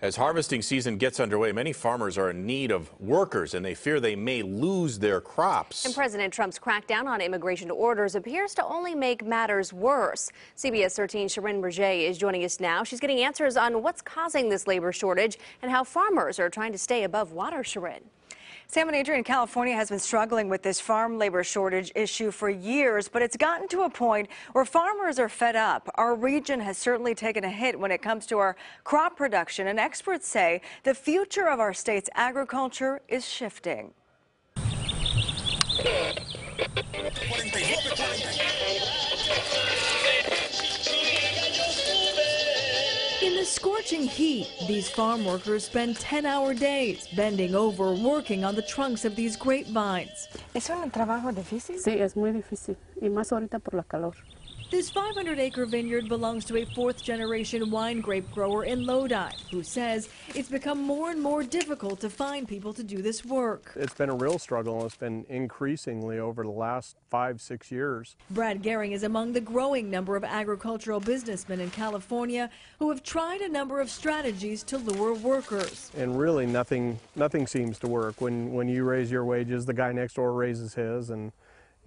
As harvesting season gets underway, many farmers are in need of workers, and they fear they may lose their crops. And President Trump's crackdown on immigration orders appears to only make matters worse. CBS 13's Sharon Berger is joining us now. She's getting answers on what's causing this labor shortage and how farmers are trying to stay above water. Sharon. Sam and Adrian, California has been struggling with this farm labor shortage issue for years, but it's gotten to a point where farmers are fed up. Our region has certainly taken a hit when it comes to our crop production, and experts say the future of our state's agriculture is shifting. In the scorching heat, these farm workers spend 10-hour days bending over, working on the trunks of these grapevines. ¿Es un trabajo difícil? Sí, es muy difícil, y más ahorita por la calor. This 500-acre vineyard belongs to a fourth-generation wine grape grower in Lodi, who says it's become more and more difficult to find people to do this work. It's been a real struggle, and it's been increasingly over the last 5-6 years. Brad Gehring is among the growing number of agricultural businessmen in California who have tried a number of strategies to lure workers. And really nothing seems to work. When you raise your wages, the guy next door raises his, and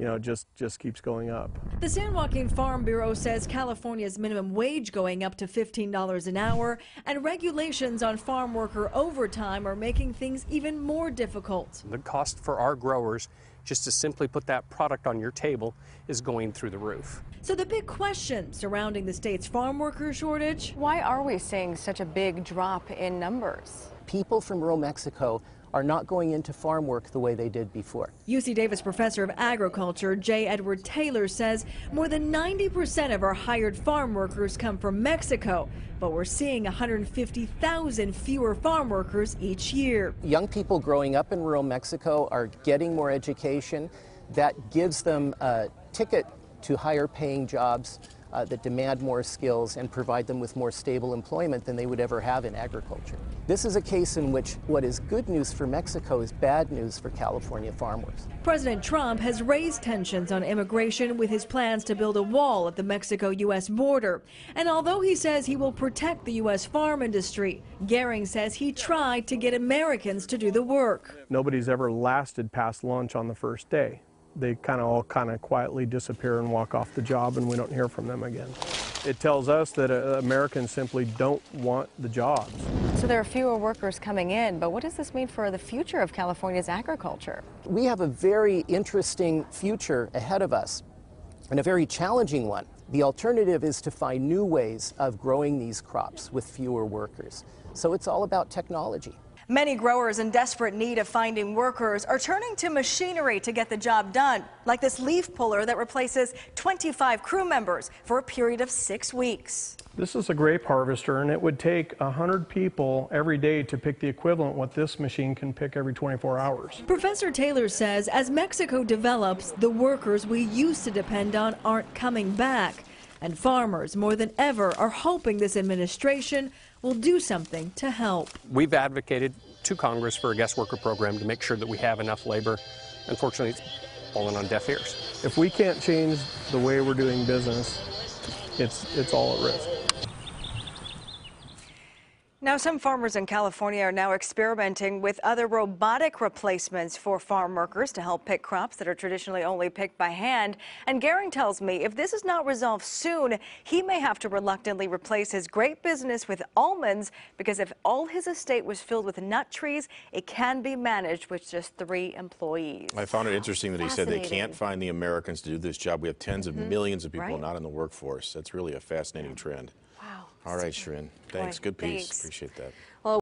it just keeps going up. The San Joaquin Farm Bureau says California's minimum wage going up to $15 an hour, and regulations on farm worker overtime are making things even more difficult. The cost for our growers just to simply put that product on your table is going through the roof. So the big question surrounding the state's farm worker shortage: Why are we seeing such a big drop in numbers? People from rural Mexico are not going into farm work the way they did before. UC Davis professor of agriculture J. Edward Taylor says more than 90% of our hired farm workers come from Mexico, but we're seeing 150,000 fewer farm workers each year. Young people growing up in rural Mexico are getting more education. That gives them a ticket to higher paying jobs that demand more skills and provide them with more stable employment than they would ever have in agriculture. This is a case in which what is good news for Mexico is bad news for California farmers. President Trump has raised tensions on immigration with his plans to build a wall at the Mexico-U.S. border. And although he says he will protect the U.S. farm industry, Gehring says he tried to get Americans to do the work. Nobody's ever lasted past lunch on the first day. They all quietly disappear and walk off the job, and we don't hear from them again. It tells us that Americans simply don't want the jobs. So there are fewer workers coming in, but what does this mean for the future of California's agriculture? We have a very interesting future ahead of us, and a very challenging one. The alternative is to find new ways of growing these crops with fewer workers. So it's all about technology. Many growers in desperate need of finding workers are turning to machinery to get the job done, like this leaf puller that replaces 25 crew members for a period of 6 weeks. This is a grape harvester, and it would take 100 people every day to pick the equivalent what this machine can pick every 24 hours. Professor Taylor says as Mexico develops, the workers we used to depend on aren't coming back. And farmers, more than ever, are hoping this administration will do something to help. We've advocated to Congress for a guest worker program to make sure that we have enough labor. Unfortunately, it's fallen on deaf ears. If we can't change the way we're doing business, it's all at risk. Now, some farmers in California are now experimenting with other robotic replacements for farm workers to help pick crops that are traditionally only picked by hand. And Gehring tells me if this is not resolved soon, he may have to reluctantly replace his grape business with almonds, because if all his estate was filled with nut trees, it can be managed with just 3 employees. I found it interesting that he said they can't find the Americans to do this job. We have tens of millions of people not in the workforce. That's really a fascinating trend. Wow. All right, Sharon. Thanks. Boy, Good piece. thanks. Appreciate that. Well,